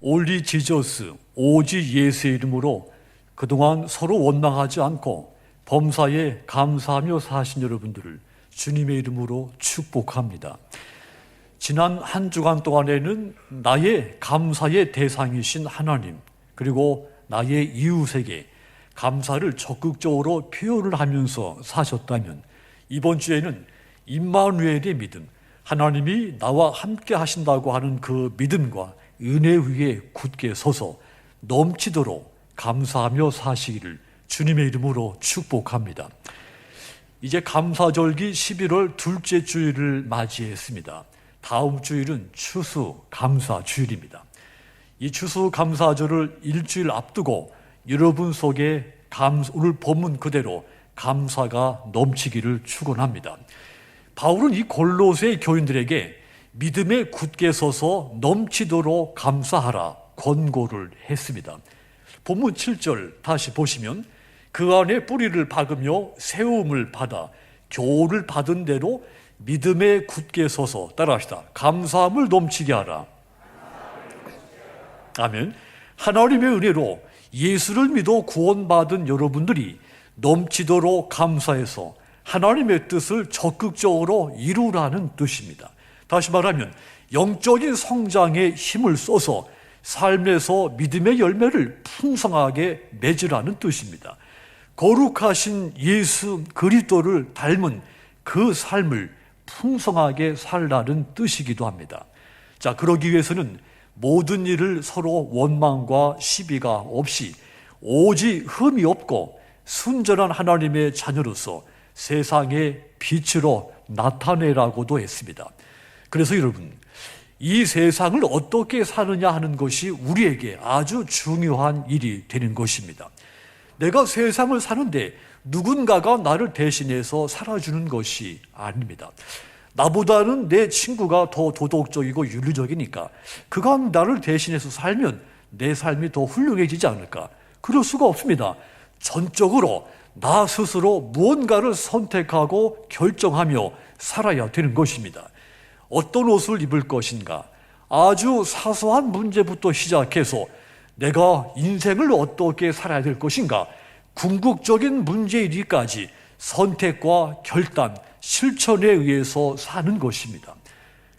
올리 지저스, 오직 예수의 이름으로 그동안 서로 원망하지 않고 범사에 감사하며 사신 여러분들을 주님의 이름으로 축복합니다. 지난 한 주간 동안에는 나의 감사의 대상이신 하나님, 그리고 나의 이웃에게 감사를 적극적으로 표현을 하면서 사셨다면, 이번 주에는 임마누엘의 믿음, 하나님이 나와 함께 하신다고 하는 그 믿음과 은혜 위에 굳게 서서 넘치도록 감사하며 사시기를 주님의 이름으로 축복합니다. 이제 감사절기 11월 둘째 주일을 맞이했습니다. 다음 주일은 추수 감사 주일입니다. 이 추수 감사절을 일주일 앞두고 여러분 속에 오늘 본문 그대로 감사가 넘치기를 축원합니다. 바울은 이 골로새 교인들에게 믿음에 굳게 서서 넘치도록 감사하라 권고를 했습니다. 본문 7절 다시 보시면 그 안에 뿌리를 박으며 세움을 받아 교훈을 받은 대로 믿음에 굳게 서서 따라합시다. 감사함을 넘치게 하라. 아멘. 하나님의 은혜로 예수를 믿어 구원받은 여러분들이 넘치도록 감사해서 하나님의 뜻을 적극적으로 이루라는 뜻입니다. 다시 말하면 영적인 성장에 힘을 써서 삶에서 믿음의 열매를 풍성하게 맺으라는 뜻입니다. 거룩하신 예수 그리스도를 닮은 그 삶을 풍성하게 살라는 뜻이기도 합니다. 자, 그러기 위해서는 모든 일을 서로 원망과 시비가 없이 오직 흠이 없고 순전한 하나님의 자녀로서 세상의 빛으로 나타내라고도 했습니다. 그래서 여러분, 이 세상을 어떻게 사느냐 하는 것이 우리에게 아주 중요한 일이 되는 것입니다. 내가 세상을 사는데 누군가가 나를 대신해서 살아주는 것이 아닙니다. 나보다는 내 친구가 더 도덕적이고 윤리적이니까 그가 나를 대신해서 살면 내 삶이 더 훌륭해지지 않을까? 그럴 수가 없습니다. 전적으로 나 스스로 무언가를 선택하고 결정하며 살아야 되는 것입니다. 어떤 옷을 입을 것인가? 아주 사소한 문제부터 시작해서 내가 인생을 어떻게 살아야 될 것인가? 궁극적인 문제이기까지 선택과 결단, 실천에 의해서 사는 것입니다.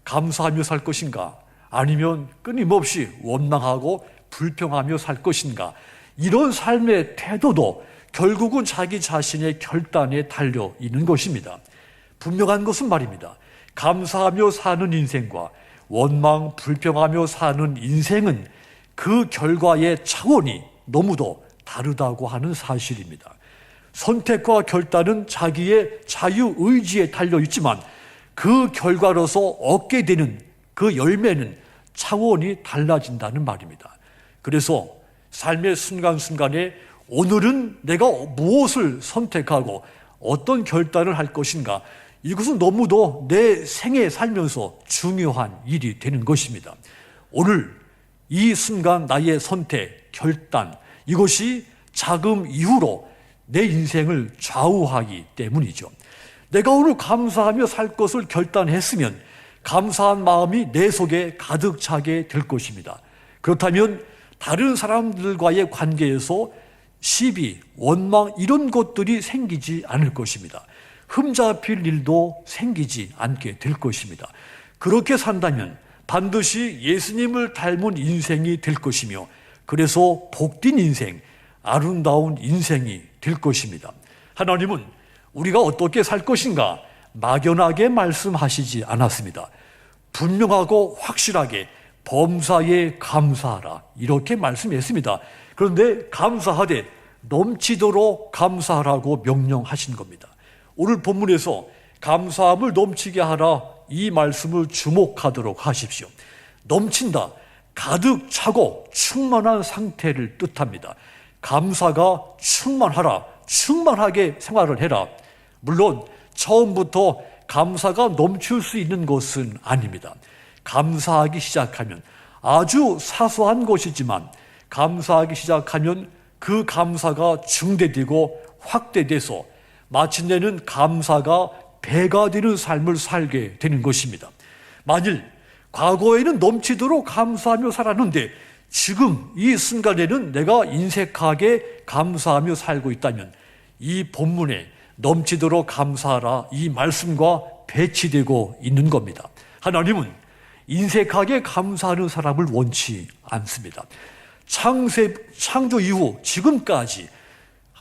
감사하며 살 것인가? 아니면 끊임없이 원망하고 불평하며 살 것인가? 이런 삶의 태도도 결국은 자기 자신의 결단에 달려 있는 것입니다. 분명한 것은 말입니다. 감사하며 사는 인생과 원망, 불평하며 사는 인생은 그 결과의 차원이 너무도 다르다고 하는 사실입니다. 선택과 결단은 자기의 자유의지에 달려있지만 그 결과로서 얻게 되는 그 열매는 차원이 달라진다는 말입니다. 그래서 삶의 순간순간에 오늘은 내가 무엇을 선택하고 어떤 결단을 할 것인가, 이것은 너무도 내 생에 살면서 중요한 일이 되는 것입니다. 오늘 이 순간 나의 선택, 결단, 이것이 자금 이후로 내 인생을 좌우하기 때문이죠. 내가 오늘 감사하며 살 것을 결단했으면 감사한 마음이 내 속에 가득 차게 될 것입니다. 그렇다면 다른 사람들과의 관계에서 시비, 원망 이런 것들이 생기지 않을 것입니다. 흠잡힐 일도 생기지 않게 될 것입니다. 그렇게 산다면 반드시 예수님을 닮은 인생이 될 것이며, 그래서 복된 인생, 아름다운 인생이 될 것입니다. 하나님은 우리가 어떻게 살 것인가 막연하게 말씀하시지 않았습니다. 분명하고 확실하게 범사에 감사하라 이렇게 말씀했습니다. 그런데 감사하되 넘치도록 감사하라고 명령하신 겁니다. 오늘 본문에서 감사함을 넘치게 하라 이 말씀을 주목하도록 하십시오. 넘친다, 가득 차고 충만한 상태를 뜻합니다. 감사가 충만하라, 충만하게 생활을 해라. 물론 처음부터 감사가 넘칠 수 있는 것은 아닙니다. 감사하기 시작하면 아주 사소한 것이지만 감사하기 시작하면 그 감사가 증대되고 확대돼서 마침내는 감사가 배가 되는 삶을 살게 되는 것입니다. 만일 과거에는 넘치도록 감사하며 살았는데 지금 이 순간에는 내가 인색하게 감사하며 살고 있다면 이 본문에 넘치도록 감사하라 이 말씀과 배치되고 있는 겁니다. 하나님은 인색하게 감사하는 사람을 원치 않습니다. 창조 이후 지금까지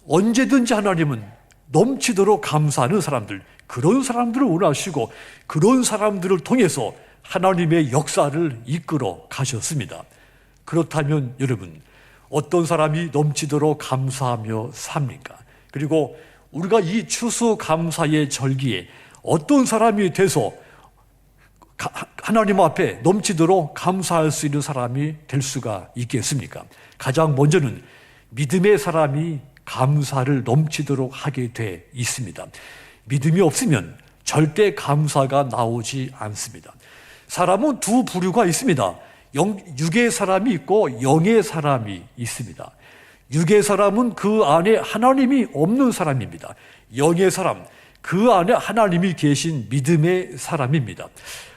언제든지 하나님은 넘치도록 감사하는 사람들, 그런 사람들을 원하시고 그런 사람들을 통해서 하나님의 역사를 이끌어 가셨습니다. 그렇다면 여러분, 어떤 사람이 넘치도록 감사하며 삽니까? 그리고 우리가 이 추수감사의 절기에 어떤 사람이 돼서 하나님 앞에 넘치도록 감사할 수 있는 사람이 될 수가 있겠습니까? 가장 먼저는 믿음의 사람이 감사를 넘치도록 하게 돼 있습니다. 믿음이 없으면 절대 감사가 나오지 않습니다. 사람은 두 부류가 있습니다. 육의 사람이 있고 영의 사람이 있습니다. 육의 사람은 그 안에 하나님이 없는 사람입니다. 영의 사람, 그 안에 하나님이 계신 믿음의 사람입니다.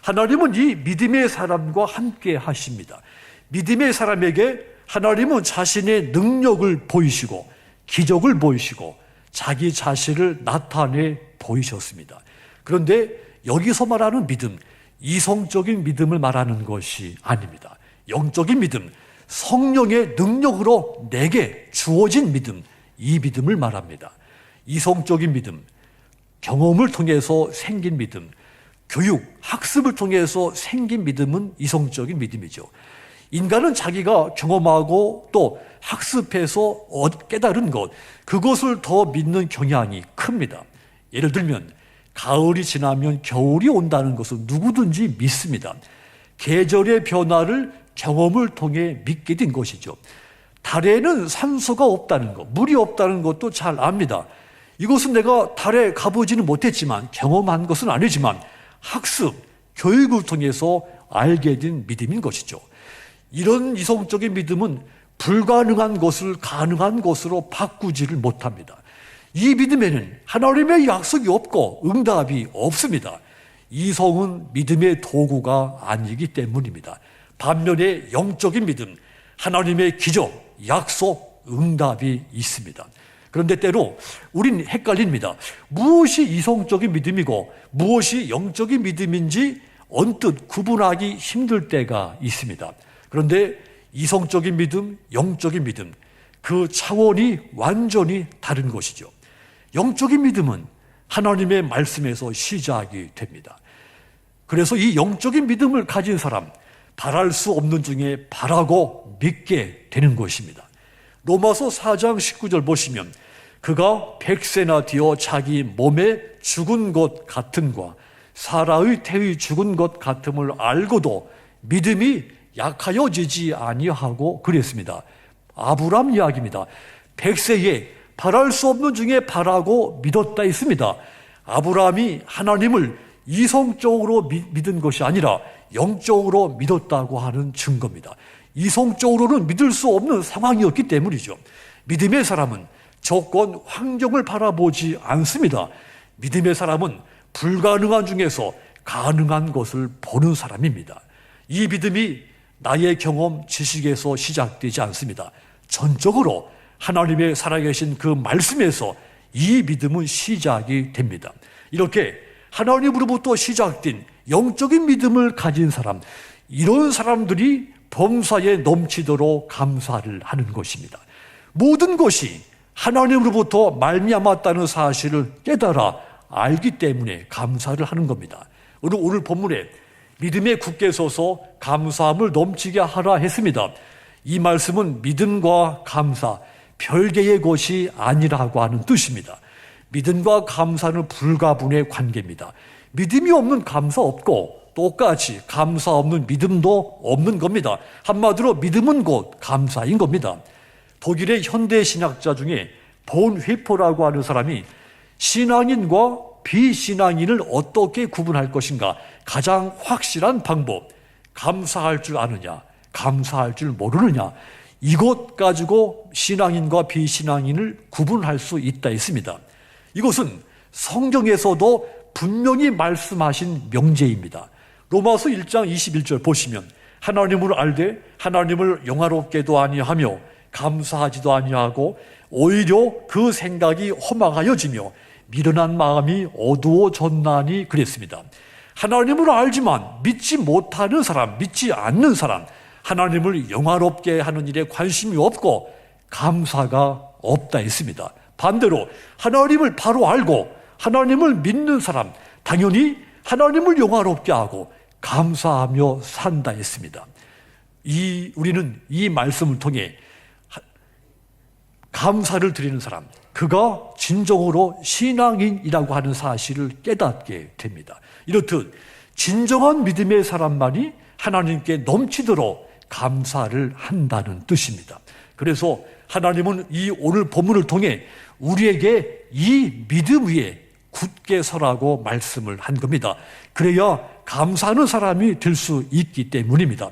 하나님은 이 믿음의 사람과 함께 하십니다. 믿음의 사람에게 하나님은 자신의 능력을 보이시고 기적을 보이시고 자기 자신을 나타내 보이셨습니다. 그런데 여기서 말하는 믿음, 이성적인 믿음을 말하는 것이 아닙니다. 영적인 믿음, 성령의 능력으로 내게 주어진 믿음, 이 믿음을 말합니다. 이성적인 믿음, 경험을 통해서 생긴 믿음, 교육, 학습을 통해서 생긴 믿음은 이성적인 믿음이죠. 인간은 자기가 경험하고 또 학습해서 깨달은 것, 그것을 더 믿는 경향이 큽니다. 예를 들면 가을이 지나면 겨울이 온다는 것은 누구든지 믿습니다. 계절의 변화를 경험을 통해 믿게 된 것이죠. 달에는 산소가 없다는 것, 물이 없다는 것도 잘 압니다. 이것은 내가 달에 가보지는 못했지만 경험한 것은 아니지만 학습, 교육을 통해서 알게 된 믿음인 것이죠. 이런 이성적인 믿음은 불가능한 것을 가능한 것으로 바꾸지를 못합니다. 이 믿음에는 하나님의 약속이 없고 응답이 없습니다. 이성은 믿음의 도구가 아니기 때문입니다. 반면에 영적인 믿음, 하나님의 기적, 약속, 응답이 있습니다. 그런데 때로 우린 헷갈립니다. 무엇이 이성적인 믿음이고 무엇이 영적인 믿음인지 언뜻 구분하기 힘들 때가 있습니다. 그런데 이성적인 믿음, 영적인 믿음, 그 차원이 완전히 다른 것이죠. 영적인 믿음은 하나님의 말씀에서 시작이 됩니다. 그래서 이 영적인 믿음을 가진 사람, 바랄 수 없는 중에 바라고 믿게 되는 것입니다. 로마서 4장 19절 보시면 그가 100세나 되어 자기 몸에 죽은 것 같음과 사라의 태의 죽은 것 같음을 알고도 믿음이 약하여지지 아니하고 그랬습니다. 아브람 이야기입니다. 100세에 바랄 수 없는 중에 바라고 믿었다 했습니다. 아브람이 하나님을 이성적으로 믿은 것이 아니라 영적으로 믿었다고 하는 증거입니다. 이성적으로는 믿을 수 없는 상황이었기 때문이죠. 믿음의 사람은 조건, 환경을 바라보지 않습니다. 믿음의 사람은 불가능한 중에서 가능한 것을 보는 사람입니다. 이 믿음이 나의 경험, 지식에서 시작되지 않습니다. 전적으로 하나님의 살아계신 그 말씀에서 이 믿음은 시작이 됩니다. 이렇게 하나님으로부터 시작된 영적인 믿음을 가진 사람, 이런 사람들이 범사에 넘치도록 감사를 하는 것입니다. 모든 것이 하나님으로부터 말미암았다는 사실을 깨달아 알기 때문에 감사를 하는 겁니다. 오늘 본문에 믿음에 굳게 서서 감사함을 넘치게 하라 했습니다. 이 말씀은 믿음과 감사, 별개의 것이 아니라고 하는 뜻입니다. 믿음과 감사는 불가분의 관계입니다. 믿음이 없는 감사 없고 똑같이 감사 없는 믿음도 없는 겁니다. 한마디로 믿음은 곧 감사인 겁니다. 독일의 현대 신학자 중에 본 회포라고 하는 사람이 신앙인과 비신앙인을 어떻게 구분할 것인가, 가장 확실한 방법, 감사할 줄 아느냐, 감사할 줄 모르느냐, 이것 가지고 신앙인과 비신앙인을 구분할 수 있다 했습니다. 이것은 성경에서도 분명히 말씀하신 명제입니다. 로마서 1장 21절 보시면 하나님을 알되 하나님을 영화롭게도 아니하며 감사하지도 아니하고 오히려 그 생각이 허망하여지며 미련한 마음이 어두워졌나니 그랬습니다. 하나님을 알지만 믿지 못하는 사람, 믿지 않는 사람, 하나님을 영화롭게 하는 일에 관심이 없고 감사가 없다 했습니다. 반대로 하나님을 바로 알고 하나님을 믿는 사람, 당연히 하나님을 영화롭게 하고 감사하며 산다 했습니다. 우리는 이 말씀을 통해 감사를 드리는 사람, 그가 진정으로 신앙인이라고 하는 사실을 깨닫게 됩니다. 이렇듯 진정한 믿음의 사람만이 하나님께 넘치도록 감사를 한다는 뜻입니다. 그래서 하나님은 이 오늘 본문을 통해 우리에게 이 믿음 위에 굳게 서라고 말씀을 한 겁니다. 그래야 감사하는 사람이 될 수 있기 때문입니다.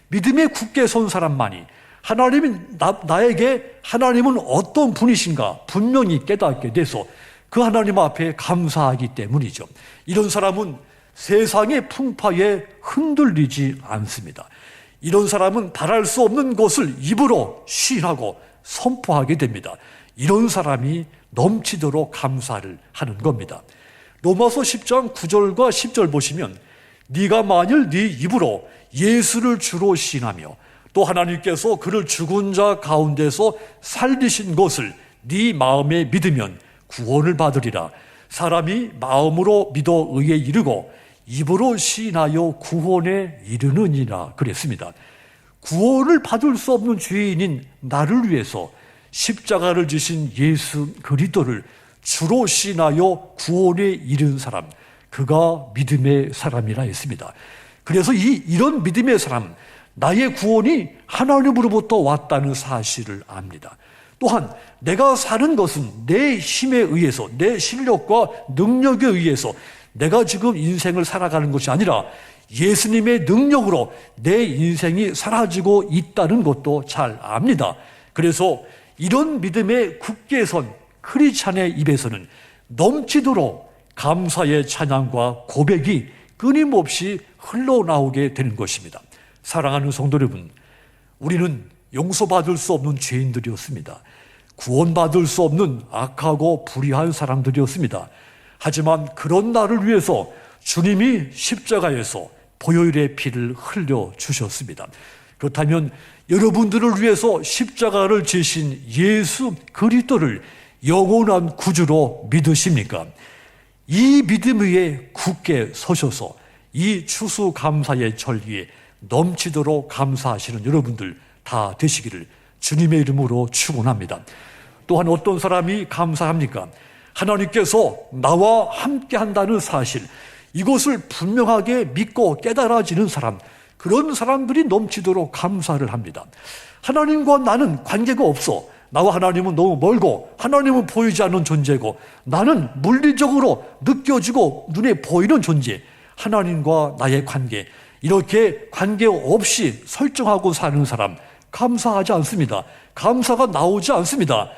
믿음에 굳게 선 사람만이 하나님이 나에게 하나님은 어떤 분이신가 분명히 깨닫게 돼서 그 하나님 앞에 감사하기 때문이죠. 이런 사람은 세상의 풍파에 흔들리지 않습니다. 이런 사람은 바랄 수 없는 것을 입으로 시인하고 선포하게 됩니다. 이런 사람이 넘치도록 감사를 하는 겁니다. 로마서 10장 9절과 10절 보시면 네가 만일 네 입으로 예수를 주로 시인하며 또 하나님께서 그를 죽은 자 가운데서 살리신 것을 네 마음에 믿으면 구원을 받으리라. 사람이 마음으로 믿어 의에 이르고 입으로 시인하여 구원에 이르느니라 그랬습니다. 구원을 받을 수 없는 죄인인 나를 위해서 십자가를 지신 예수 그리스도를 주로 시인하여 구원에 이른 사람, 그가 믿음의 사람이라 했습니다. 그래서 이런 믿음의 사람, 나의 구원이 하나님으로부터 왔다는 사실을 압니다. 또한 내가 사는 것은 내 힘에 의해서, 내 실력과 능력에 의해서 내가 지금 인생을 살아가는 것이 아니라 예수님의 능력으로 내 인생이 사라지고 있다는 것도 잘 압니다. 그래서 이런 믿음에 굳게 선 크리스찬의 입에서는 넘치도록 감사의 찬양과 고백이 끊임없이 흘러나오게 되는 것입니다. 사랑하는 성도 여러분, 우리는 용서받을 수 없는 죄인들이었습니다. 구원받을 수 없는 악하고 불의한 사람들이었습니다. 하지만 그런 나를 위해서 주님이 십자가에서 보혈의 피를 흘려주셨습니다. 그렇다면 여러분들을 위해서 십자가를 지신 예수 그리스도를 영원한 구주로 믿으십니까? 이 믿음 위에 굳게 서셔서 이 추수감사의 절기에 넘치도록 감사하시는 여러분들 다 되시기를 주님의 이름으로 축원합니다. 또한 어떤 사람이 감사합니까? 하나님께서 나와 함께 한다는 사실, 이것을 분명하게 믿고 깨달아지는 사람, 그런 사람들이 넘치도록 감사를 합니다. 하나님과 나는 관계가 없어. 나와 하나님은 너무 멀고 하나님은 보이지 않는 존재고 나는 물리적으로 느껴지고 눈에 보이는 존재, 하나님과 나의 관계, 이렇게 관계 없이 설정하고 사는 사람 감사하지 않습니다. 감사가 나오지 않습니다.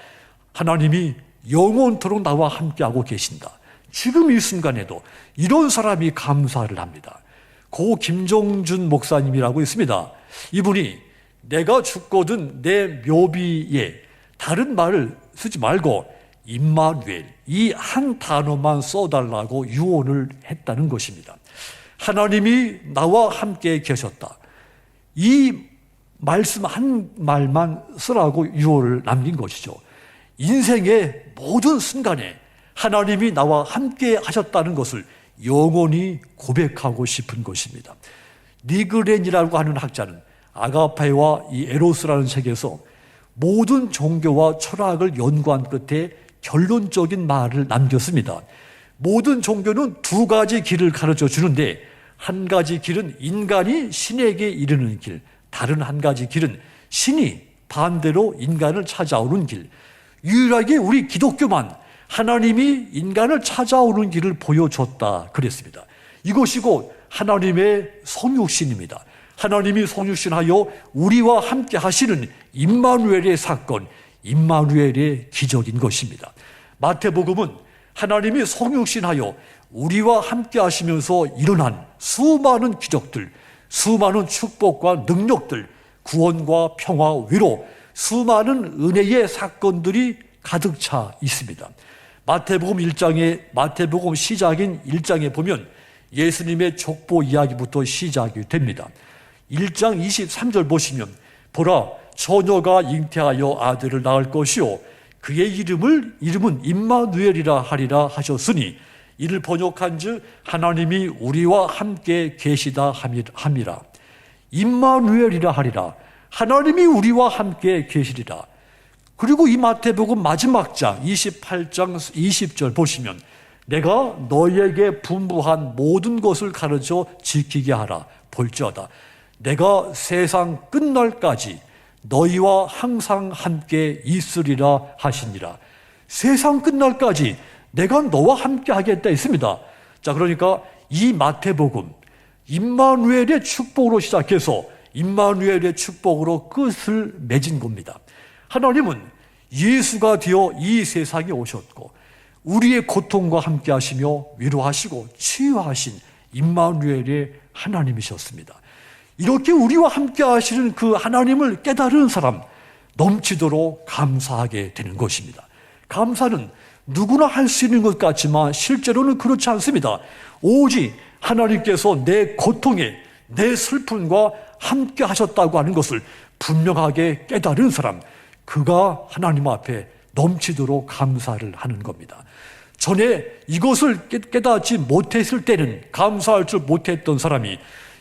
하나님이 영원토록 나와 함께하고 계신다. 지금 이 순간에도 이런 사람이 감사를 합니다. 고 김종준 목사님이라고 있습니다. 이분이 내가 죽거든 내 묘비에 다른 말을 쓰지 말고 임마누엘, 이 한 단어만 써달라고 유언을 했다는 것입니다. 하나님이 나와 함께 계셨다. 이 말씀 한 말만 쓰라고 유언을 남긴 것이죠. 인생의 모든 순간에 하나님이 나와 함께 하셨다는 것을 영원히 고백하고 싶은 것입니다. 니그렌이라고 하는 학자는 아가페와 이 에로스라는 책에서 모든 종교와 철학을 연구한 끝에 결론적인 말을 남겼습니다. 모든 종교는 두 가지 길을 가르쳐 주는데 한 가지 길은 인간이 신에게 이르는 길, 다른 한 가지 길은 신이 반대로 인간을 찾아오는 길. 유일하게 우리 기독교만 하나님이 인간을 찾아오는 길을 보여줬다 그랬습니다. 이것이 곧 하나님의 성육신입니다. 하나님이 성육신하여 우리와 함께 하시는 임마누엘의 사건, 임마누엘의 기적인 것입니다. 마태복음은 하나님이 성육신하여 우리와 함께 하시면서 일어난 수많은 기적들, 수많은 축복과 능력들, 구원과 평화, 위로, 수많은 은혜의 사건들이 가득 차 있습니다. 마태복음 시작인 1장에 보면 예수님의 족보 이야기부터 시작이 됩니다. 1장 23절 보시면 보라, 처녀가 잉태하여 아들을 낳을 것이요 그의 이름은 임마누엘이라 하리라 하셨으니 이를 번역한즉 하나님이 우리와 함께 계시다 함이라. 임마누엘이라 하리라. 하나님이 우리와 함께 계시리라. 그리고 이 마태복음 마지막 장 28장 20절 보시면 내가 너희에게 분부한 모든 것을 가르쳐 지키게 하라. 볼지어다 내가 세상 끝날까지 너희와 항상 함께 있으리라 하시니라. 세상 끝날까지 내가 너와 함께 하겠다 했습니다. 자, 그러니까 이 마태복음 임마누엘의 축복으로 시작해서 임마누엘의 축복으로 끝을 맺은 겁니다. 하나님은 예수가 되어 이 세상에 오셨고 우리의 고통과 함께 하시며 위로하시고 치유하신 임마누엘의 하나님이셨습니다. 이렇게 우리와 함께 하시는 그 하나님을 깨달은 사람 넘치도록 감사하게 되는 것입니다. 감사는 누구나 할 수 있는 것 같지만 실제로는 그렇지 않습니다. 오직 하나님께서 내 고통에 내 슬픔과 함께 하셨다고 하는 것을 분명하게 깨달은 사람, 그가 하나님 앞에 넘치도록 감사를 하는 겁니다. 전에 이것을 깨닫지 못했을 때는 감사할 줄 못했던 사람이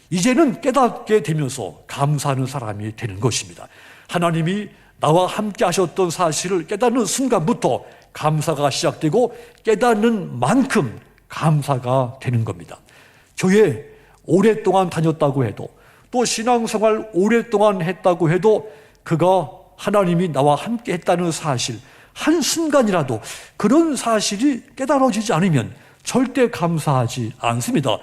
이제는 깨닫게 되면서 감사하는 사람이 되는 것입니다. 하나님이 나와 함께 하셨던 사실을 깨닫는 순간부터 감사가 시작되고 깨닫는 만큼 감사가 되는 겁니다. 교회 오랫동안 다녔다고 해도 또 신앙생활 오랫동안 했다고 해도 그가 하나님이 나와 함께 했다는 사실, 한순간이라도 그런 사실이 깨달아지지 않으면 절대 감사하지 않습니다.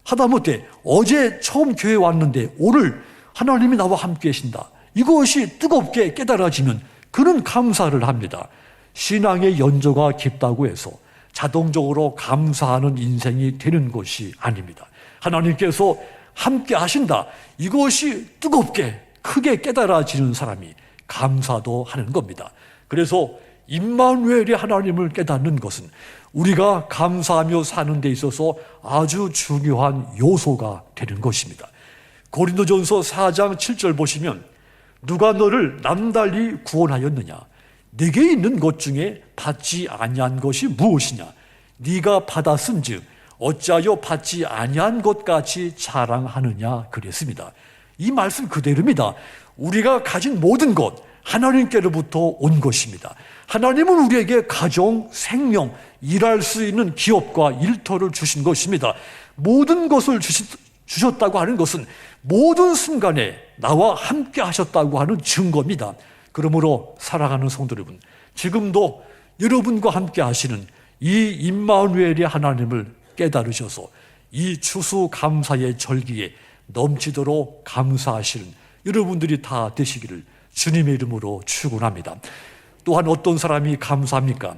하다못해 어제 처음 교회에 왔는데 오늘 하나님이 나와 함께 계신다, 이것이 뜨겁게 깨달아지면 그는 감사를 합니다. 신앙의 연조가 깊다고 해서 자동적으로 감사하는 인생이 되는 것이 아닙니다. 하나님께서 함께 하신다, 이것이 뜨겁게 크게 깨달아지는 사람이 감사도 하는 겁니다. 그래서 임마누엘의 하나님을 깨닫는 것은 우리가 감사하며 사는 데 있어서 아주 중요한 요소가 되는 것입니다. 고린도전서 4장 7절 보시면 누가 너를 남달리 구원하였느냐? 네게 있는 것 중에 받지 아니한 것이 무엇이냐? 네가 받았은즉 어찌하여 받지 아니한 것 같이 자랑하느냐? 그랬습니다. 이 말씀 그대로입니다. 우리가 가진 모든 것 하나님께로부터 온 것입니다. 하나님은 우리에게 가정, 생명, 일할 수 있는 기업과 일터를 주신 것입니다. 모든 것을 주셨다고 하는 것은 모든 순간에 나와 함께 하셨다고 하는 증거입니다. 그러므로 사랑하는 성도 여러분, 지금도 여러분과 함께 하시는 이 임마누엘의 하나님을 깨달으셔서 이 추수감사의 절기에 넘치도록 감사하시는 여러분들이 다 되시기를 주님의 이름으로 축원합니다. 또한 어떤 사람이 감사합니까?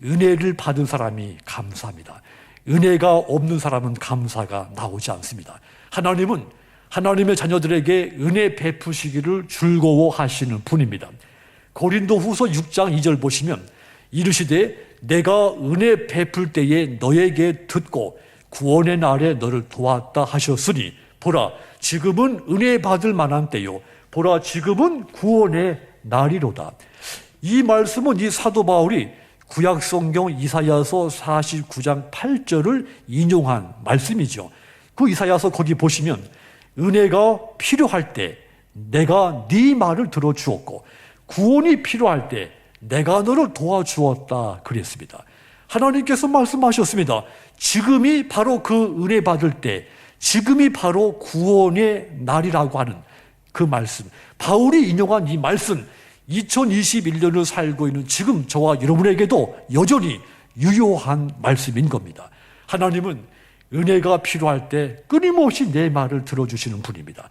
은혜를 받은 사람이 감사합니다. 은혜가 없는 사람은 감사가 나오지 않습니다. 하나님은 하나님의 자녀들에게 은혜 베푸시기를 즐거워하시는 분입니다. 고린도후서 6장 2절 보시면 이르시되 내가 은혜 베풀 때에 너에게 듣고 구원의 날에 너를 도왔다 하셨으니 보라 지금은 은혜 받을 만한 때요 보라 지금은 구원의 날이로다. 이 말씀은 이 사도 바울이 구약성경 이사야서 49장 8절을 인용한 말씀이죠. 그 이사야서 거기 보시면 은혜가 필요할 때 내가 네 말을 들어주었고 구원이 필요할 때 내가 너를 도와주었다 그랬습니다. 하나님께서 말씀하셨습니다. 지금이 바로 그 은혜 받을 때, 지금이 바로 구원의 날이라고 하는 그 말씀, 바울이 인용한 이 말씀, 2021년을 살고 있는 지금 저와 여러분에게도 여전히 유효한 말씀인 겁니다. 하나님은 은혜가 필요할 때 끊임없이 내 말을 들어주시는 분입니다.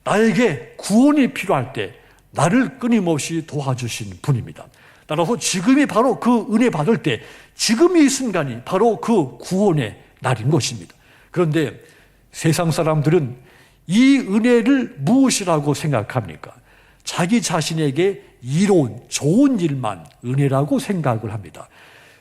나에게 구원이 필요할 때 나를 끊임없이 도와주시는 분입니다. 따라서 지금이 바로 그 은혜 받을 때, 지금 이 순간이 바로 그 구원의 날인 것입니다. 그런데 세상 사람들은 이 은혜를 무엇이라고 생각합니까? 자기 자신에게 이로운 좋은 일만 은혜라고 생각을 합니다.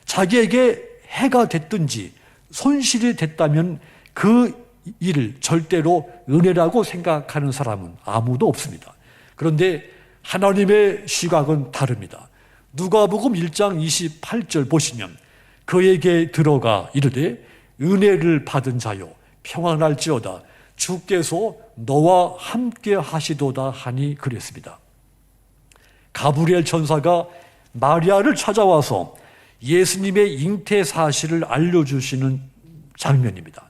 자기에게 해가 됐든지 손실이 됐다면 그 일을 절대로 은혜라고 생각하는 사람은 아무도 없습니다. 그런데 하나님의 시각은 다릅니다. 누가복음 1장 28절 보시면 그에게 들어가 이르되 은혜를 받은 자요 평안할지어다 주께서 너와 함께 하시도다 하니 그랬습니다. 가브리엘 천사가 마리아를 찾아와서 예수님의 잉태 사실을 알려주시는 장면입니다.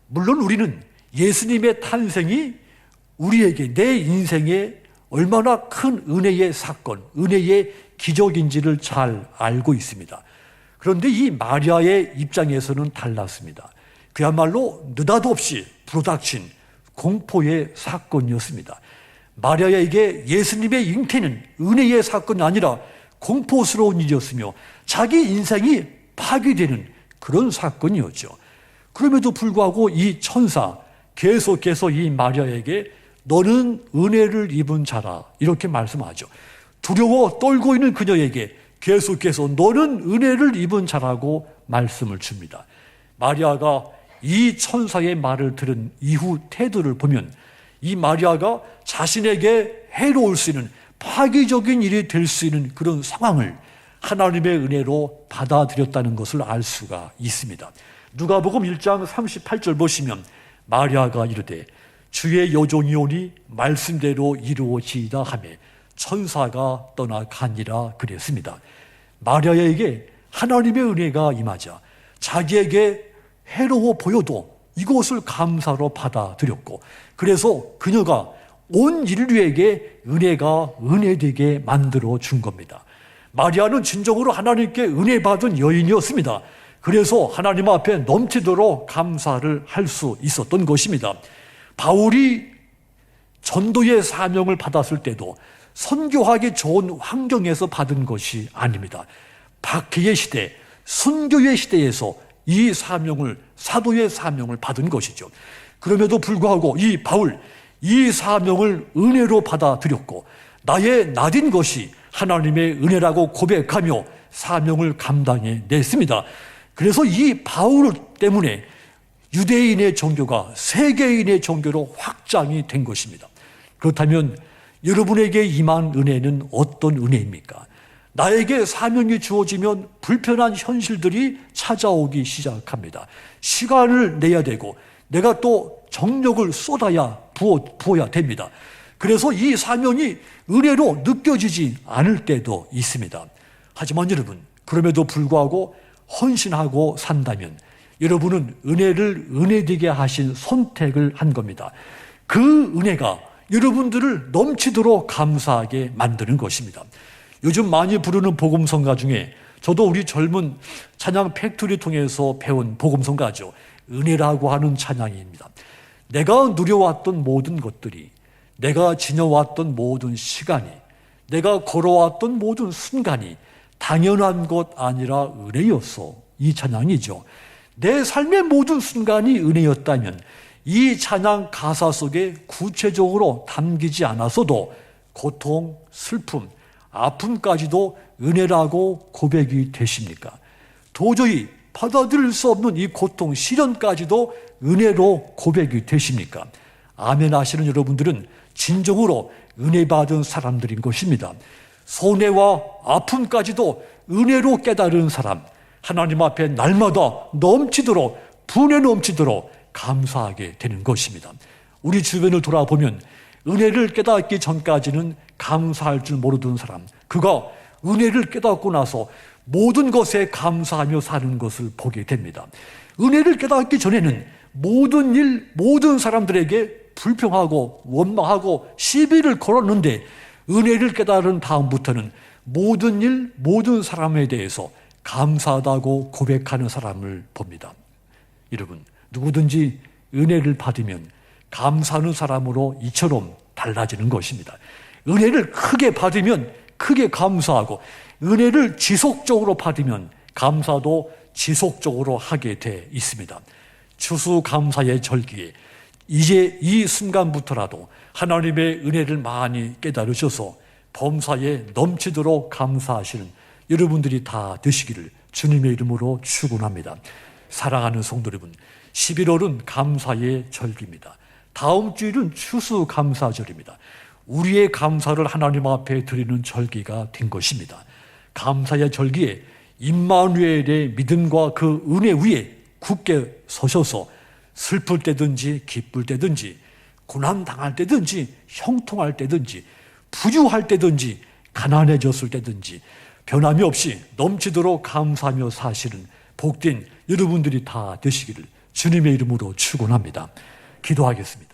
물론 우리는 예수님의 탄생이 우리에게 내 인생에 얼마나 큰 은혜의 사건, 은혜의 기적인지를 잘 알고 있습니다. 그런데 이 마리아의 입장에서는 달랐습니다. 그야말로 느닷없이 불어닥친 공포의 사건이었습니다. 마리아에게 예수님의 잉태는 은혜의 사건이 아니라 공포스러운 일이었으며 자기 인생이 파괴되는 그런 사건이었죠. 그럼에도 불구하고 이 천사 계속해서 이 마리아에게 너는 은혜를 입은 자라 이렇게 말씀하죠. 두려워 떨고 있는 그녀에게 계속해서 너는 은혜를 입은 자라고 말씀을 줍니다. 마리아가 이 천사의 말을 들은 이후 태도를 보면 이 마리아가 자신에게 해로울 수 있는 파괴적인 일이 될 수 있는 그런 상황을 하나님의 은혜로 받아들였다는 것을 알 수가 있습니다. 누가복음 1장 38절 보시면 마리아가 이르되 주의 여종이 오니 말씀대로 이루어지이다 하며 천사가 떠나가니라 그랬습니다. 마리아에게 하나님의 은혜가 임하자 자기에게 해로워 보여도 이것을 감사로 받아들였고 그래서 그녀가 온 인류에게 은혜가 은혜되게 만들어 준 겁니다. 마리아는 진정으로 하나님께 은혜 받은 여인이었습니다. 그래서 하나님 앞에 넘치도록 감사를 할 수 있었던 것입니다. 바울이 전도의 사명을 받았을 때도 선교하기 좋은 환경에서 받은 것이 아닙니다. 박해의 시대, 순교의 시대에서 이 사명을, 사도의 사명을 받은 것이죠. 그럼에도 불구하고 이 바울, 이 사명을 은혜로 받아들였고 나의 나딘 것이 하나님의 은혜라고 고백하며 사명을 감당해 냈습니다. 그래서 이 바울 때문에 유대인의 종교가 세계인의 종교로 확장이 된 것입니다. 그렇다면 여러분에게 임한 은혜는 어떤 은혜입니까? 나에게 사명이 주어지면 불편한 현실들이 찾아오기 시작합니다. 시간을 내야 되고 내가 또 정력을 쏟아야 부어야 됩니다. 그래서 이 사명이 은혜로 느껴지지 않을 때도 있습니다. 하지만 여러분, 그럼에도 불구하고 헌신하고 산다면 여러분은 은혜를 은혜되게 하신 선택을 한 겁니다. 그 은혜가 여러분들을 넘치도록 감사하게 만드는 것입니다. 요즘 많이 부르는 복음성가 중에 저도 우리 젊은 찬양 팩토리 통해서 배운 복음성가죠. 은혜라고 하는 찬양입니다. 내가 누려왔던 모든 것들이, 내가 지녀왔던 모든 시간이, 내가 걸어왔던 모든 순간이 당연한 것 아니라 은혜였어. 이 찬양이죠. 내 삶의 모든 순간이 은혜였다면 이 찬양 가사 속에 구체적으로 담기지 않았어도 고통, 슬픔, 아픔까지도 은혜라고 고백이 되십니까? 도저히 받아들일 수 없는 이 고통, 시련까지도 은혜로 고백이 되십니까? 아멘 하시는 여러분들은 진정으로 은혜 받은 사람들인 것입니다. 손해와 아픔까지도 은혜로 깨달은 사람, 하나님 앞에 날마다 넘치도록, 분에 넘치도록 감사하게 되는 것입니다. 우리 주변을 돌아보면 은혜를 깨닫기 전까지는 감사할 줄 모르던 사람, 그가 은혜를 깨닫고 나서 모든 것에 감사하며 사는 것을 보게 됩니다. 은혜를 깨닫기 전에는 모든 일, 모든 사람들에게 불평하고 원망하고 시비를 걸었는데 은혜를 깨달은 다음부터는 모든 일, 모든 사람에 대해서 감사하다고 고백하는 사람을 봅니다. 여러분, 누구든지 은혜를 받으면 감사하는 사람으로 이처럼 달라지는 것입니다. 은혜를 크게 받으면 크게 감사하고 은혜를 지속적으로 받으면 감사도 지속적으로 하게 돼 있습니다. 추수감사의 절기에 이제 이 순간부터라도 하나님의 은혜를 많이 깨달으셔서 범사에 넘치도록 감사하시는 여러분들이 다 되시기를 주님의 이름으로 축원합니다. 사랑하는 성도 여러분, 11월은 감사의 절기입니다. 다음 주일은 추수감사절입니다. 우리의 감사를 하나님 앞에 드리는 절기가 된 것입니다. 감사의 절기에 임마누엘의 믿음과 그 은혜 위에 굳게 서셔서 슬플 때든지 기쁠 때든지 고난당할 때든지 형통할 때든지 부유할 때든지 가난해졌을 때든지 변함이 없이 넘치도록 감사하며 사시는 복된 여러분들이 다 되시기를 주님의 이름으로 축원합니다. 기도하겠습니다.